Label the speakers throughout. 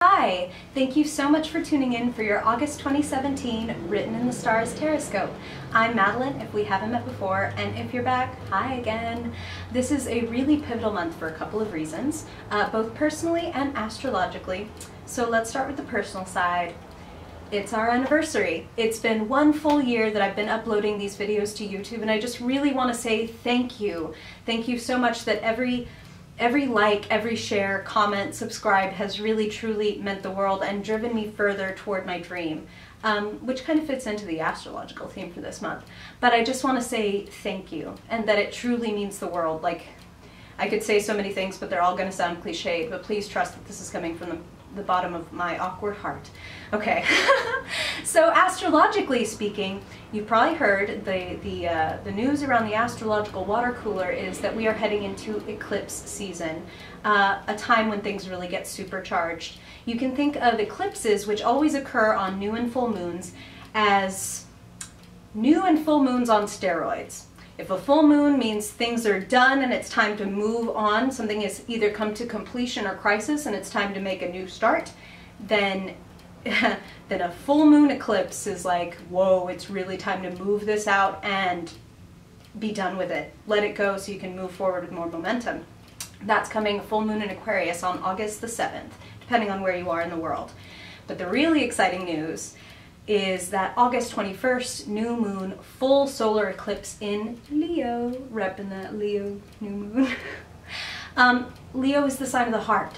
Speaker 1: Hi! Thank you so much for tuning in for your August 2017 Written in the Stars Taroscope. I'm Madeline, if we haven't met before, and if you're back, hi again. This is a really pivotal month for a couple of reasons, both personally and astrologically. So let's start with the personal side. It's our anniversary. It's been one full year that I've been uploading these videos to YouTube, and I just really want to say thank you. Thank you so much that every like, every share, comment, subscribe has really truly meant the world and driven me further toward my dream, which kind of fits into the astrological theme for this month. But I just want to say thank you, and that it truly means the world. Like, I could say so many things, but they're all going to sound cliched, but please trust that this is coming from the bottom of my awkward heart. Okay, so astrologically speaking, you've probably heard the news around the astrological water cooler is that we are heading into eclipse season, a time when things really get supercharged. You can think of eclipses, which always occur on new and full moons, as new and full moons on steroids. If a full moon means things are done and it's time to move on, something has either come to completion or crisis and it's time to make a new start, then a full moon eclipse is like, whoa, it's really time to move this out and be done with it. Let it go so you can move forward with more momentum. That's coming full moon in Aquarius on August the 7th, depending on where you are in the world. But the really exciting news is that August 21st, new moon, full solar eclipse in Leo, repping that Leo new moon. Leo is the sign of the heart.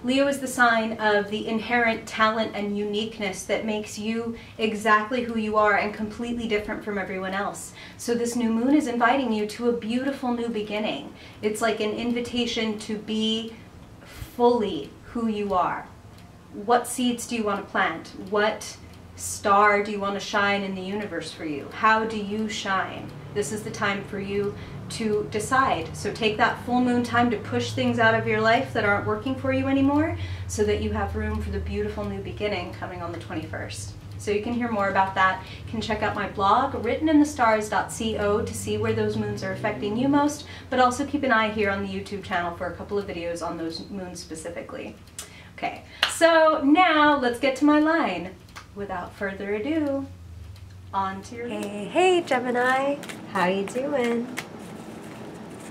Speaker 1: Leo is the sign of the inherent talent and uniqueness that makes you exactly who you are and completely different from everyone else. So this new moon is inviting you to a beautiful new beginning. It's like an invitation to be fully who you are. What seeds do you want to plant? What star do you want to shine in the universe for you? How do you shine? This is the time for you to decide. So take that full moon time to push things out of your life that aren't working for you anymore so that you have room for the beautiful new beginning coming on the 21st. So you can hear more about that. You can check out my blog, writteninthestars.co, to see where those moons are affecting you most, but also keep an eye here on the YouTube channel for a couple of videos on those moons specifically. Okay, so now let's get to my line. Without further ado, on to your...
Speaker 2: Hey Gemini, how you doing?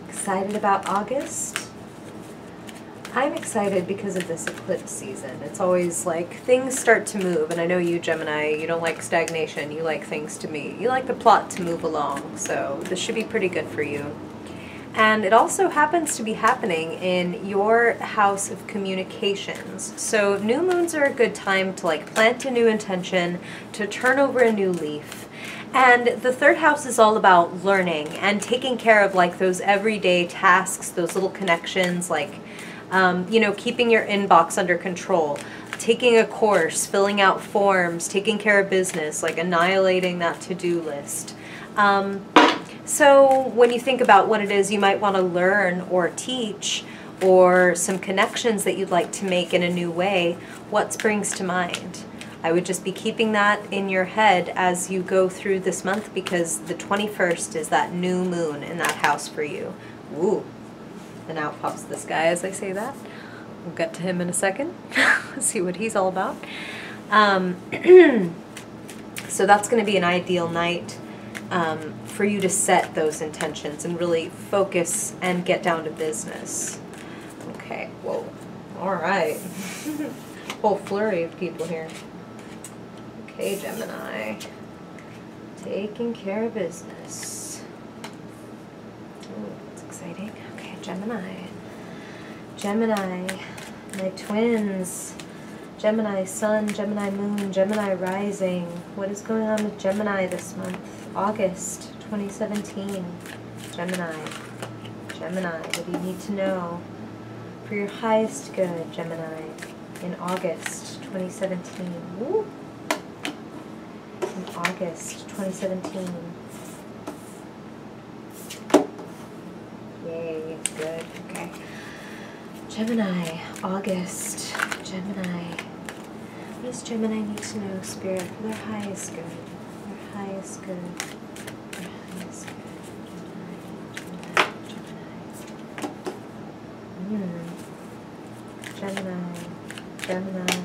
Speaker 2: Excited about August? I'm excited because of this eclipse season. It's always like things start to move, and I know you Gemini, you don't like stagnation, you like things to move. You like the plot to move along, so this should be pretty good for you. And it also happens to be happening in your house of communications. So new moons are a good time to like plant a new intention, to turn over a new leaf. And the third house is all about learning and taking care of like those everyday tasks, those little connections, like, you know, keeping your inbox under control, taking a course, filling out forms, taking care of business, like annihilating that to-do list. So when you think about what it is you might want to learn or teach, or some connections that you'd like to make in a new way, what springs to mind? I would just be keeping that in your head as you go through this month, because the 21st is that new moon in that house for you. Ooh, and out pops this guy as I say that. We'll get to him in a second, see what he's all about. So that's going to be an ideal night for you to set those intentions and really focus and get down to business. Okay, whoa, all right. Whole flurry of people here. Okay, Gemini, taking care of business. Ooh, that's exciting. Okay, Gemini. Gemini, my twins. Gemini sun, Gemini moon, Gemini rising. What is going on with Gemini this month? August 2017. Gemini. Gemini, what do you need to know for your highest good, Gemini, in August 2017? Woo. In August 2017. Yay, good, okay. Gemini, August, Gemini. What does Gemini need to know, Spirit, for their highest good? Their highest good. Their highest good. Gemini, Gemini. Gemini.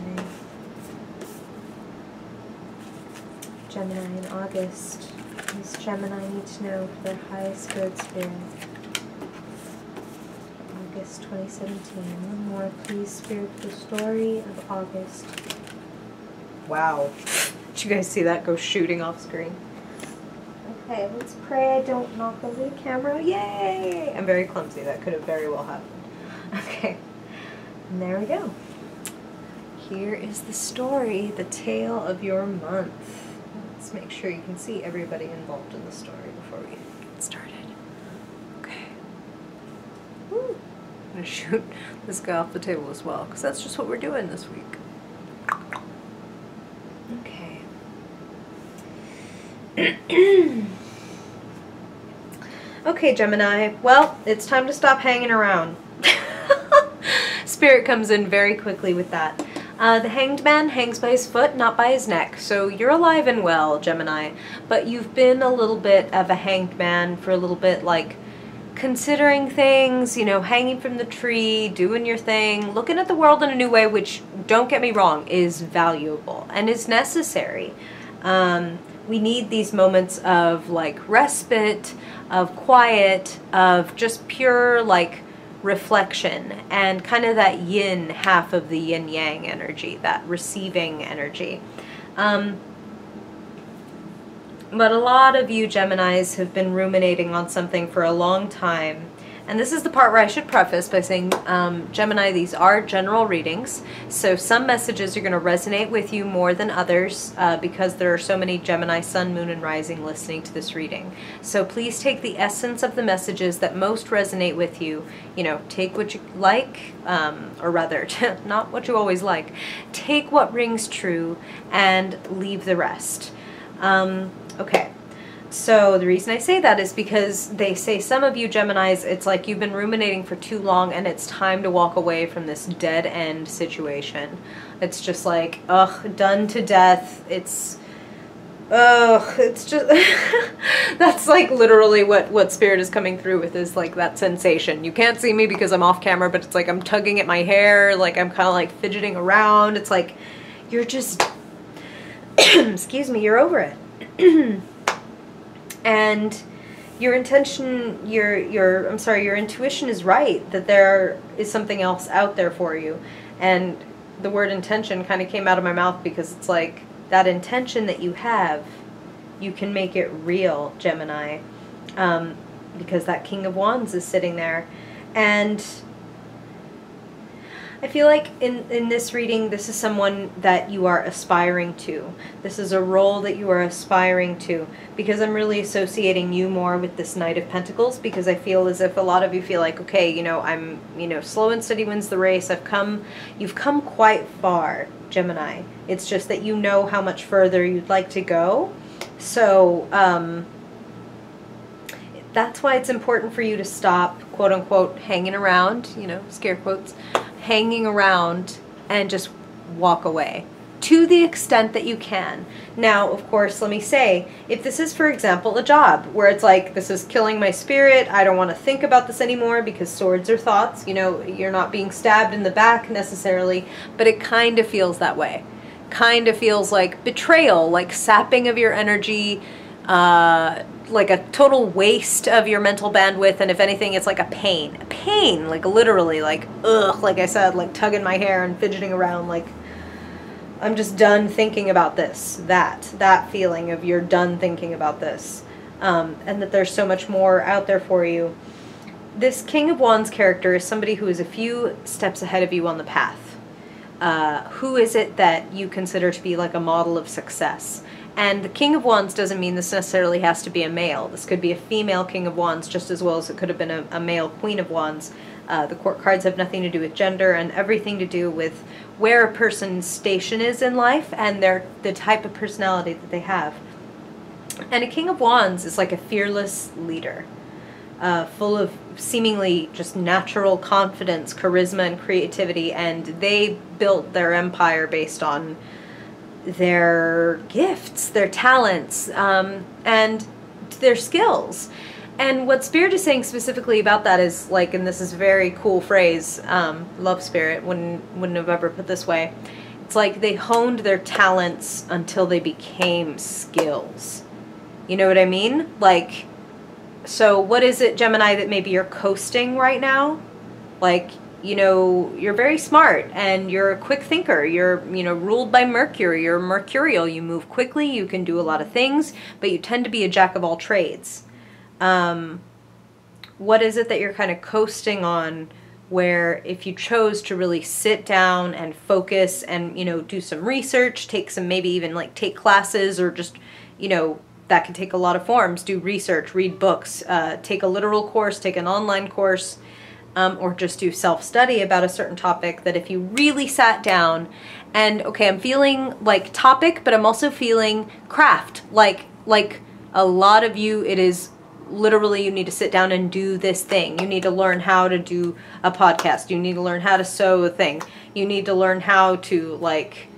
Speaker 2: Gemini in August. What does Gemini need to know for their highest good spirit? August 2017. One more, please, Spirit, for the story of August. Wow. Did you guys see that go shooting off screen? Okay, let's pray I don't knock over the camera. Yay! I'm very clumsy. That could have very well happened. Okay. And there we go. Here is the story, the tale of your month. Let's make sure you can see everybody involved in the story before we get started. Okay. Woo. I'm going to shoot this guy off the table as well, because that's just what we're doing this week. Okay. Okay, Gemini. Well, it's time to stop hanging around. Spirit comes in very quickly with that. The Hanged Man hangs by his foot, not by his neck. So you're alive and well, Gemini. But you've been a little bit of a hanged man for a little bit, like considering things, you know, hanging from the tree, doing your thing, looking at the world in a new way, which, don't get me wrong, is valuable and is necessary. We need these moments of like respite, of quiet, of just pure like reflection, and kind of that yin half of the yin yang energy, that receiving energy. But a lot of you Geminis have been ruminating on something for a long time. And this is the part where I should preface by saying, Gemini, these are general readings. So some messages are going to resonate with you more than others because there are so many Gemini, Sun, Moon, and Rising listening to this reading. So please take the essence of the messages that most resonate with you. You know, take what you like, or rather, not what you always like. Take what rings true and leave the rest. Okay. So the reason I say that is because they say some of you Geminis, it's like you've been ruminating for too long and it's time to walk away from this dead end situation. It's just like, ugh, done to death. It's just, that's like literally what Spirit is coming through with, is like that sensation. You can't see me because I'm off camera, but it's like I'm tugging at my hair, like I'm kind of like fidgeting around. It's like, you're just, excuse me, you're over it. And your intention, your intuition is right, that there is something else out there for you. And the word intention kind of came out of my mouth because it's like that intention that you have, you can make it real, Gemini, because that King of Wands is sitting there. And I feel like in this reading, this is someone that you are aspiring to. This is a role that you are aspiring to, because I'm really associating you more with this Knight of Pentacles, because I feel as if a lot of you feel like, okay, you know, I'm, you know, slow and steady wins the race. You've come quite far, Gemini. It's just that you know how much further you'd like to go. So, that's why it's important for you to stop, quote unquote, hanging around, you know, scare quotes, hanging around, and just walk away to the extent that you can. Now, of course, let me say, if this is, for example, a job where it's like, this is killing my spirit, I don't want to think about this anymore, because swords are thoughts, you know, you're not being stabbed in the back necessarily, but it kind of feels that way. Kind of feels like betrayal, like sapping of your energy, like a total waste of your mental bandwidth, and if anything, it's like a pain, like literally, like, ugh, like I said, like tugging my hair and fidgeting around, like, I'm just done thinking about this, that feeling of you're done thinking about this, and that there's so much more out there for you. This King of Wands character is somebody who is a few steps ahead of you on the path. Who is it that you consider to be like a model of success? And the King of Wands doesn't mean this necessarily has to be a male. This could be a female King of Wands just as well as it could have been a male Queen of Wands. The court cards have nothing to do with gender and everything to do with where a person's station is in life and the type of personality that they have. And a King of Wands is like a fearless leader, full of seemingly just natural confidence, charisma, and creativity, and they built their empire based on their gifts, their talents, and their skills. And what Spirit is saying specifically about that is like, and this is a very cool phrase, love Spirit, wouldn't have ever put this way, It's like they honed their talents until they became skills. You know what I mean? Like, so what is it, Gemini, that maybe you're coasting right now? Like, you know, you're very smart and you're a quick thinker. You're, you know, ruled by Mercury. You're mercurial. You move quickly. You can do a lot of things, but you tend to be a jack of all trades. What is it that you're kind of coasting on, where if you chose to really sit down and focus and, you know, do some research, take some, maybe even like take classes, or just, you know, that can take a lot of forms, do research, read books, take a literal course, take an online course, or just do self-study about a certain topic, that if you really sat down and, okay, I'm feeling like topic, but I'm also feeling craft. Like a lot of you, it is literally, you need to sit down and do this thing. You need to learn how to do a podcast. You need to learn how to sew a thing. You need to learn how to, like,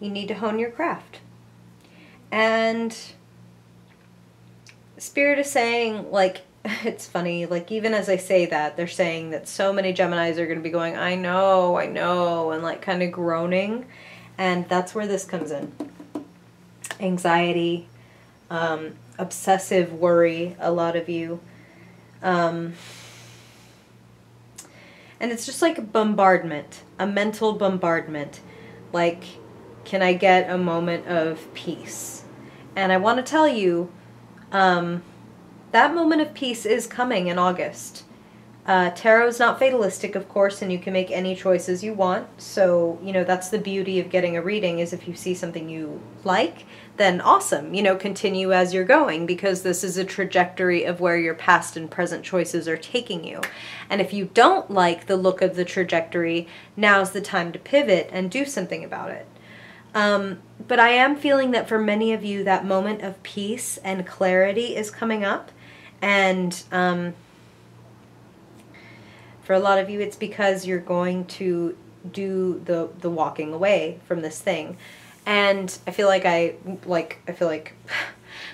Speaker 2: you need to hone your craft. And Spirit is saying, like, it's funny, like, even as I say that, they're saying that so many Geminis are going to be going, I know, and like kind of groaning. And that's where this comes in. Anxiety, obsessive worry, a lot of you. And it's just like a bombardment, a mental bombardment. Like, can I get a moment of peace? And I want to tell you, that moment of peace is coming in August. Tarot is not fatalistic, of course, and you can make any choices you want. So, you know, that's the beauty of getting a reading, is if you see something you like, then awesome, you know, continue as you're going, because this is a trajectory of where your past and present choices are taking you. And if you don't like the look of the trajectory, now's the time to pivot and do something about it. But I am feeling that for many of you, that moment of peace and clarity is coming up. And for a lot of you, it's because you're going to do the walking away from this thing. And I feel like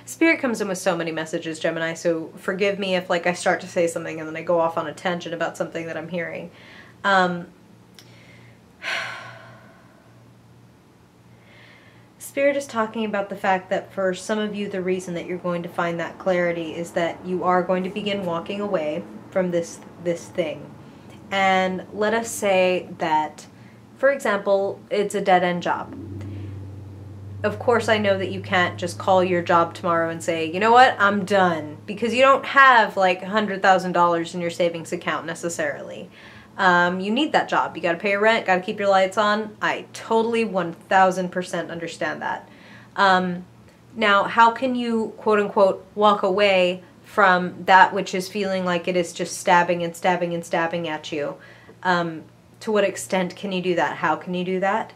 Speaker 2: Spirit comes in with so many messages, Gemini, so forgive me if, like, I start to say something and then I go off on a tangent about something that I'm hearing. Spirit is talking about the fact that for some of you, the reason that you're going to find that clarity is that you are going to begin walking away from this thing. And let us say that, for example, it's a dead-end job. Of course, I know that you can't just call your job tomorrow and say, you know what, I'm done. Because you don't have like $100,000 in your savings account necessarily. You need that job. You got to pay your rent, got to keep your lights on. I totally 1000% understand that. Now, how can you, quote unquote, walk away from that which is feeling like it is just stabbing and stabbing and stabbing at you? To what extent can you do that? How can you do that?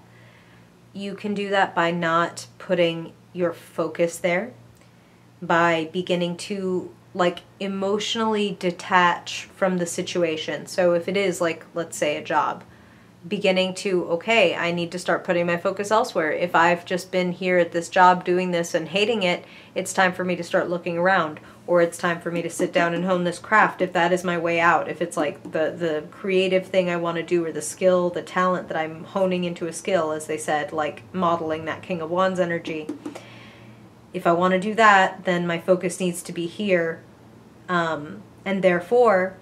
Speaker 2: You can do that by not putting your focus there, by beginning to, like, emotionally detach from the situation. So if it is, like, let's say a job, beginning to, okay, I need to start putting my focus elsewhere. If I've just been here at this job doing this and hating it, it's time for me to start looking around, or it's time for me to sit down and hone this craft, if that is my way out. If it's like the creative thing I want to do, or the skill, the talent that I'm honing into a skill, as they said, like modeling that King of Wands energy. If I want to do that, then my focus needs to be here. And therefore,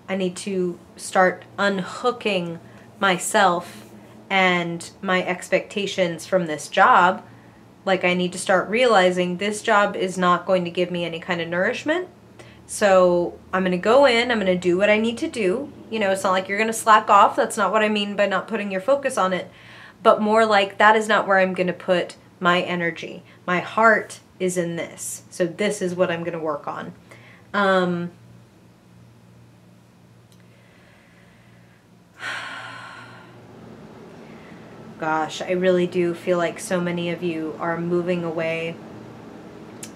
Speaker 2: I need to start unhooking myself and my expectations from this job. Like, I need to start realizing this job is not going to give me any kind of nourishment. So I'm going to go in, I'm going to do what I need to do. You know, it's not like you're going to slack off. That's not what I mean by not putting your focus on it. But more like, that is not where I'm going to put my energy. My heart is in this. So this is what I'm going to work on. Gosh, I really do feel like so many of you are moving away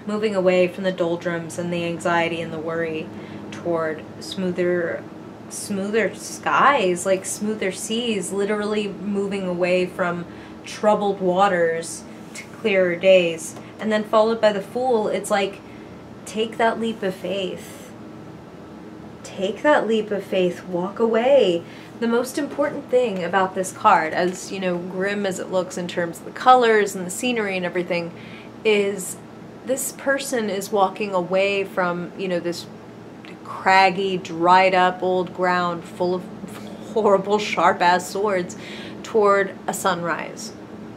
Speaker 2: from the doldrums and the anxiety and the worry toward smoother skies, like smoother seas, literally moving away from troubled waters to clearer days. And then followed by the Fool, it's like, take that leap of faith. take that leap of faith, walk away. The most important thing about this card, as you know, grim as it looks in terms of the colors and the scenery and everything, is this person is walking away from, you know, this craggy, dried up old ground full of horrible, sharp-ass swords toward a sunrise.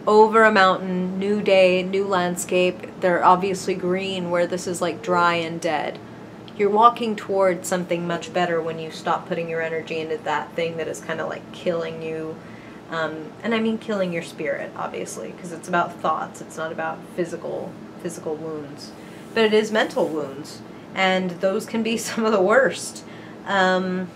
Speaker 2: Over a mountain, new day, new landscape. They're obviously green where this is like dry and dead. You're walking towards something much better when you stop putting your energy into that thing that is kind of like killing you. And I mean killing your spirit, obviously, because it's about thoughts. It's not about physical wounds. But it is mental wounds. And those can be some of the worst. And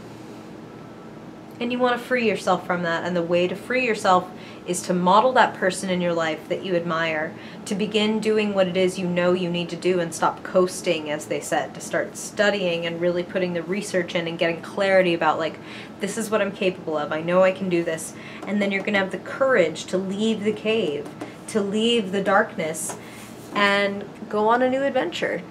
Speaker 2: you want to free yourself from that. And the way to free yourself is to model that person in your life that you admire, to begin doing what it is you know you need to do and stop coasting, as they said, to start studying and really putting the research in and getting clarity about, like, this is what I'm capable of. I know I can do this. And then you're going to have the courage to leave the cave, to leave the darkness, and go on a new adventure.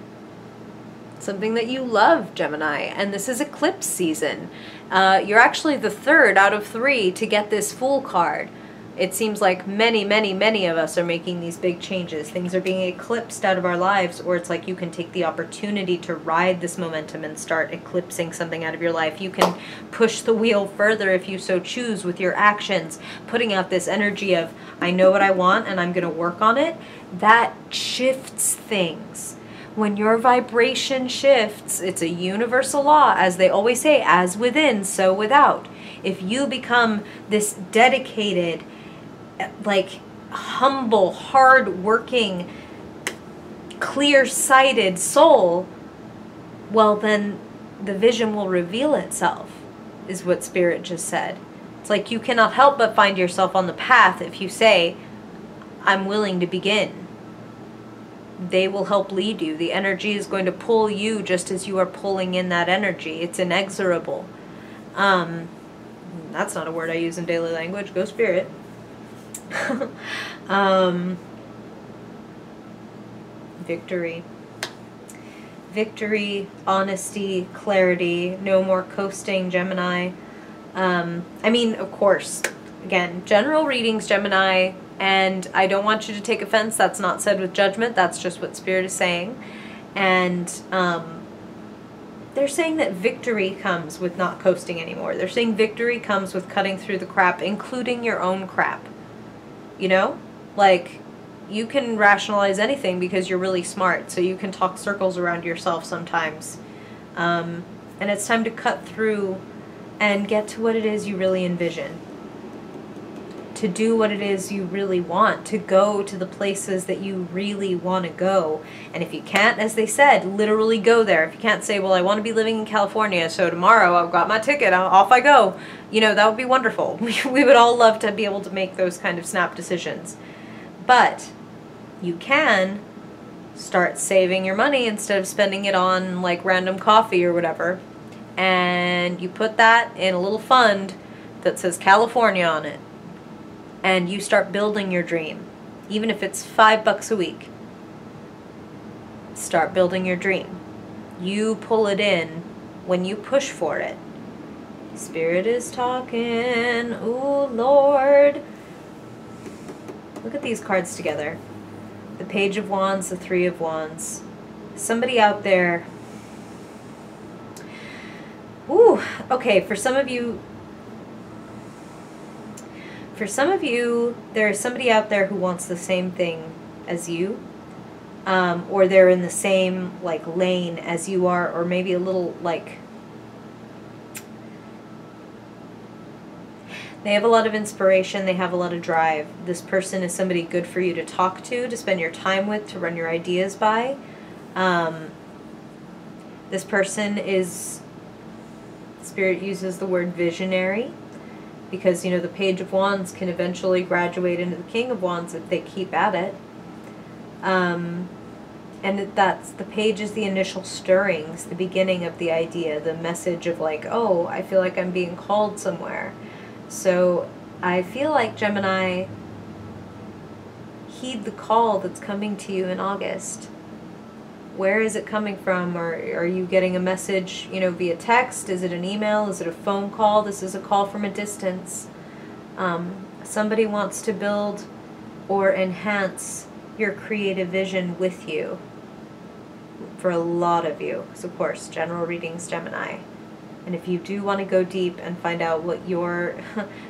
Speaker 2: Something that you love, Gemini. And this is eclipse season. You're actually the third out of 3 to get this Fool card. It seems like many, many, many of us are making these big changes. Things are being eclipsed out of our lives, or it's like you can take the opportunity to ride this momentum and start eclipsing something out of your life. You can push the wheel further if you so choose with your actions, putting out this energy of, I know what I want and I'm going to work on it. That shifts things. When your vibration shifts, it's a universal law, as they always say, as within, so without. If you become this dedicated, like humble, hard-working, clear-sighted soul, well, then the vision will reveal itself, is what Spirit just said. It's like you cannot help but find yourself on the path if you say, I'm willing to begin. They will help lead you. The energy is going to pull you just as you are pulling in that energy. It's inexorable. That's not a word I use in daily language. Go Spirit. Victory. Victory, honesty, clarity, no more coasting, Gemini. I mean, of course, again, general readings, Gemini, and I don't want you to take offense. That's not said with judgment. That's just what Spirit is saying. And they're saying that victory comes with not coasting anymore. They're saying victory comes with cutting through the crap, including your own crap. You know? Like, you can rationalize anything because you're really smart, so you can talk circles around yourself sometimes. And it's time to cut through and get to what it is you really envision. To do what it is you really want, to go to the places that you really want to go. And if you can't, as they said, literally go there. If you can't say, well, I want to be living in California, so tomorrow I've got my ticket, off I go. You know, that would be wonderful. We would all love to be able to make those kind of snap decisions. But you can start saving your money instead of spending it on like random coffee or whatever. And you put that in a little fund that says California on it. And you start building your dream, even if it's $5 a week. Start building your dream. You pull it in when you push for it. Spirit is talking. Ooh, Lord. Look at these cards together. The Page of Wands, the Three of Wands. Somebody out there. Ooh, okay, for some of you, there is somebody out there who wants the same thing as you, or they're in the same like lane as you are, or maybe a little like they have a lot of inspiration, they have a lot of drive. This person is somebody good for you to talk to spend your time with, to run your ideas by. This person is, Spirit uses the word visionary. Because, you know, the Page of Wands can eventually graduate into the King of Wands if they keep at it. And that's, the page is the initial stirrings, the beginning of the idea, the message of like, oh, I feel like I'm being called somewhere. So I feel like, Gemini, heed the call that's coming to you in August. Where is it coming from? Or are you getting a message, you know, via text? Is it an email? Is it a phone call? This is a call from a distance. Somebody wants to build or enhance your creative vision with you. For a lot of you. So of course, general readings, Gemini. And if you do want to go deep and find out what your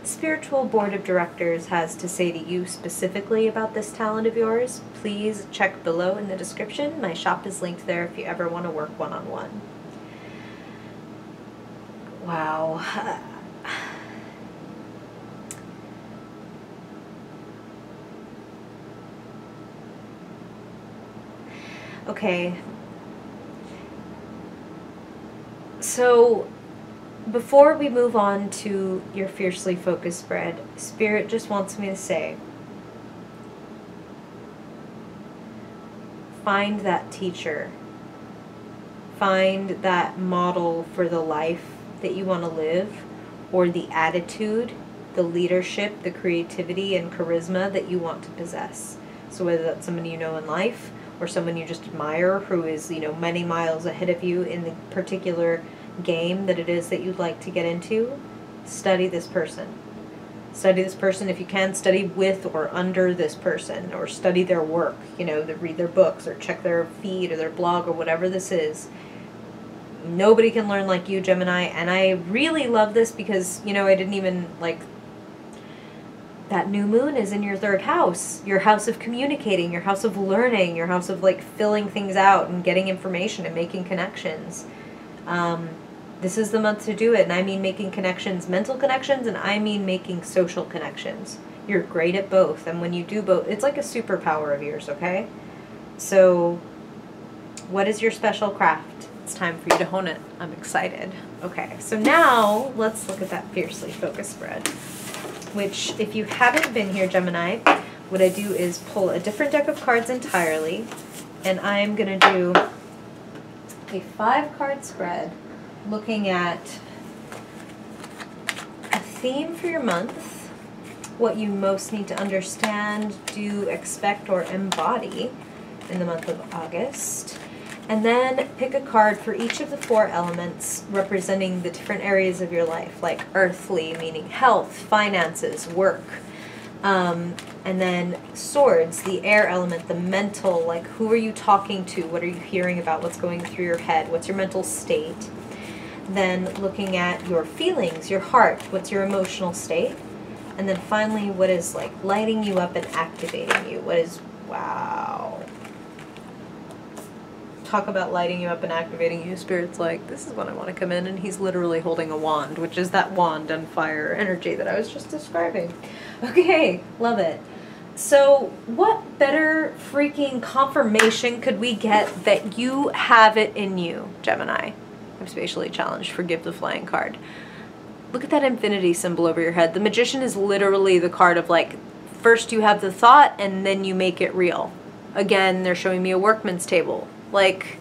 Speaker 2: spiritual board of directors has to say to you specifically about this talent of yours, please check below in the description. My shop is linked there if you ever want to work one-on-one. Wow. Okay. So, before we move on to your fiercely focused spread, Spirit just wants me to say, find that teacher. Find that model for the life that you want to live, or the attitude, the leadership, the creativity and charisma that you want to possess. So whether that's someone you know in life, or someone you just admire who is, you know, many miles ahead of you in the particular game that it is that you'd like to get into, study this person. Study this person if you can. Study with or under this person, or study their work, you know, read their books or check their feed or their blog or whatever this is. Nobody can learn like you, Gemini, and I really love this because, you know, I didn't even, like, that new moon is in your 3rd house, your house of communicating, your house of learning, your house of, like, filling things out and getting information and making connections. This is the month to do it, and I mean making connections, mental connections, and I mean making social connections. You're great at both, and when you do both, it's like a superpower of yours, okay? So, what is your special craft? It's time for you to hone it. I'm excited. Okay, so now let's look at that fiercely focused spread. Which, if you haven't been here, Gemini, what I do is pull a different deck of cards entirely, and I'm going to do a 5-card spread looking at a theme for your month, what you most need to understand, do, expect, or embody in the month of August, and then pick a card for each of the 4 elements representing the different areas of your life, like earthly, meaning health, finances, work. And then swords, the air element, the mental, like who are you talking to, what are you hearing about, what's going through your head, what's your mental state. Then looking at your feelings, your heart, what's your emotional state. And then finally, what is like lighting you up and activating you, what is, wow. Talk about lighting you up and activating you. Spirit's like, this is when I want to come in, and he's literally holding a wand, which is that wand and fire energy that I was just describing. Okay, love it. So what better freaking confirmation could we get that you have it in you, Gemini? I'm spatially challenged. Forgive the flying card. Look at that infinity symbol over your head. The Magician is literally the card of, like, first you have the thought and then you make it real. Again, they're showing me a workman's table. Like,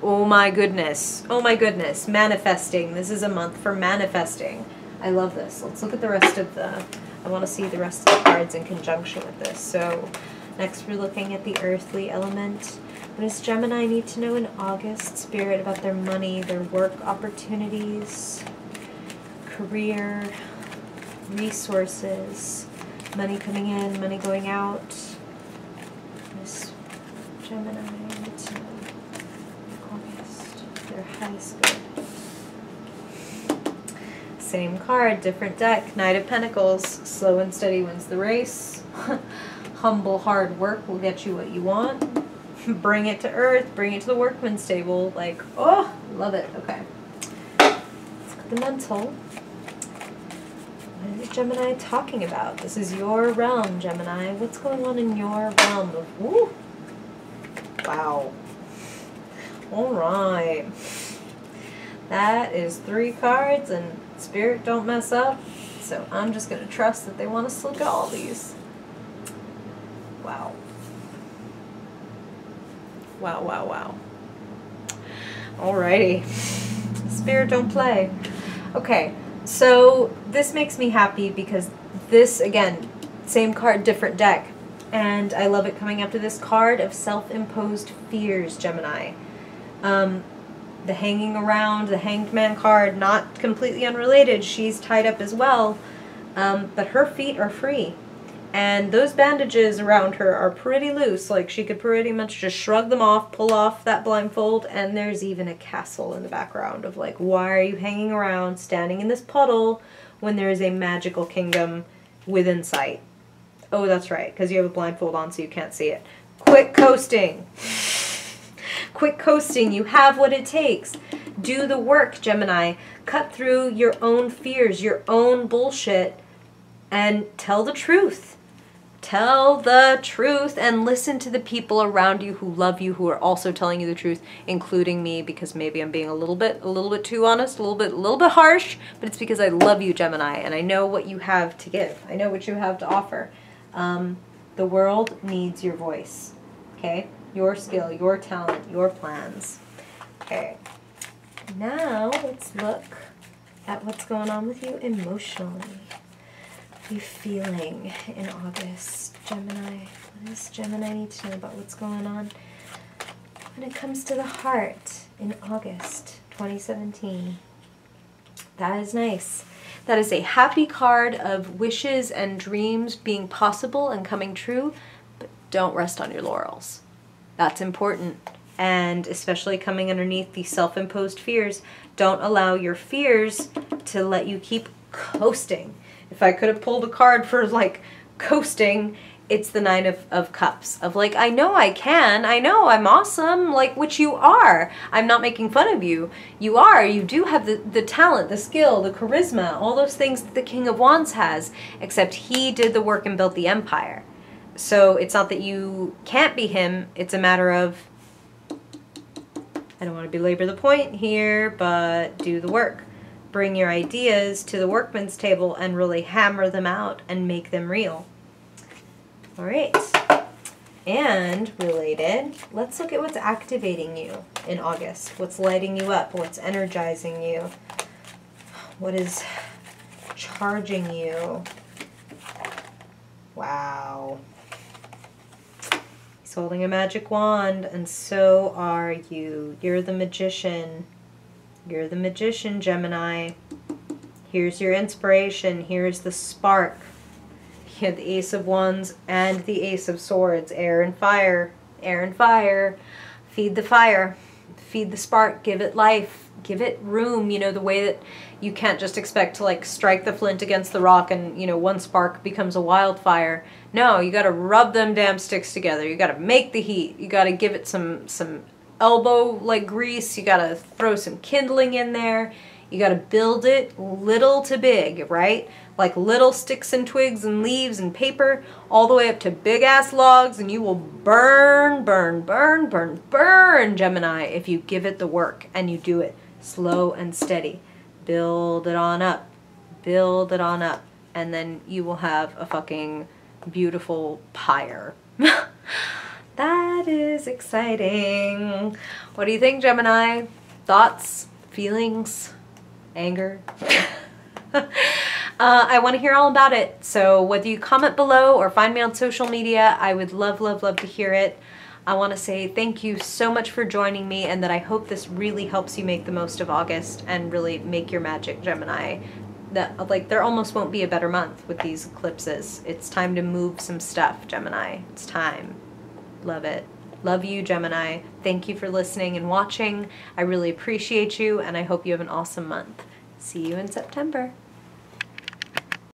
Speaker 2: oh my goodness. Oh my goodness. Manifesting. This is a month for manifesting. I love this. Let's look at the rest of the... I want to see the rest of the cards in conjunction with this. So, next we're looking at the earthly element. What does Gemini need to know in August, Spirit, about their money, their work opportunities, career, resources, money coming in, money going out? What does Gemini need to know in August, their highest good? Same card, different deck, Knight of Pentacles. Slow and steady wins the race. Humble hard work will get you what you want. Bring it to earth, bring it to the workman's table. Like, oh, love it. Okay. Let's look at the mental. What is Gemini talking about? This is your realm, Gemini. What's going on in your realm of, woo? Wow. All right. That is 3 cards, and Spirit don't mess up, so I'm just going to trust that they want us to look at all these. Wow. Wow, wow, wow. Alrighty. Spirit don't play. Okay, so this makes me happy because this, again, same card, different deck. And I love it coming after this card of self-imposed fears, Gemini. The hanging around, the Hanged Man card, not completely unrelated. She's tied up as well. But her feet are free. And those bandages around her are pretty loose. Like, she could pretty much just shrug them off, pull off that blindfold, and there's even a castle in the background of, like, why are you hanging around, standing in this puddle, when there is a magical kingdom within sight? Oh, that's right, because you have a blindfold on so you can't see it. Quit coasting. Quit coasting. You have what it takes. Do the work, Gemini. Cut through your own fears, your own bullshit, and tell the truth. Tell the truth and listen to the people around you who love you, who are also telling you the truth, including me, because maybe I'm being a little bit too honest, a little bit harsh, but it's because I love you, Gemini, and I know what you have to give. I know what you have to offer. The world needs your voice, okay? Your skill, your talent, your plans. Okay, now let's look at what's going on with you emotionally. What are you feeling in August, Gemini? What does Gemini need to know about what's going on when it comes to the heart in August 2017? That is nice. That is a happy card of wishes and dreams being possible and coming true, but don't rest on your laurels. That's important. And especially coming underneath these self-imposed fears, don't allow your fears to let you keep coasting. If I could have pulled a card for, like, coasting, it's the Nine of Cups. Of, like, I know I can. I know I'm awesome, like, which you are. I'm not making fun of you. You are. You do have the talent, the skill, the charisma, all those things that the King of Wands has, except he did the work and built the empire. So it's not that you can't be him. It's a matter of, I don't want to belabor the point here, but do the work. Bring your ideas to the workman's table and really hammer them out and make them real. All right. And related, let's look at what's activating you in August. What's lighting you up? What's energizing you? What is charging you? Wow. He's holding a magic wand, and so are you. You're the magician. You're the magician, Gemini. Here's your inspiration. Here's the spark. You have the Ace of Wands and the Ace of Swords. Air and fire. Air and fire. Feed the fire. Feed the spark. Give it life. Give it room. You know, the way that you can't just expect to, like, strike the flint against the rock and, you know, one spark becomes a wildfire. No, you got to rub them damn sticks together. You got to make the heat. You got to give it some elbow, like, grease. You got to throw some kindling in there. You got to build it little to big, right? Like little sticks and twigs and leaves and paper, all the way up to big-ass logs, and you will burn, burn, burn, burn, burn, Gemini, if you give it the work and you do it slow and steady. Build it on up. Build it on up. And then you will have a fucking beautiful pyre. That is exciting. What do you think, Gemini? Thoughts? Feelings? Anger? I want to hear all about it. So whether you comment below or find me on social media, I would love, love, love to hear it. I want to say thank you so much for joining me, and that I hope this really helps you make the most of August and really make your magic, Gemini. That, like, there almost won't be a better month with these eclipses. It's time to move some stuff, Gemini. It's time. Love it. Love you, Gemini. Thank you for listening and watching. I really appreciate you, and I hope you have an awesome month. See you in September.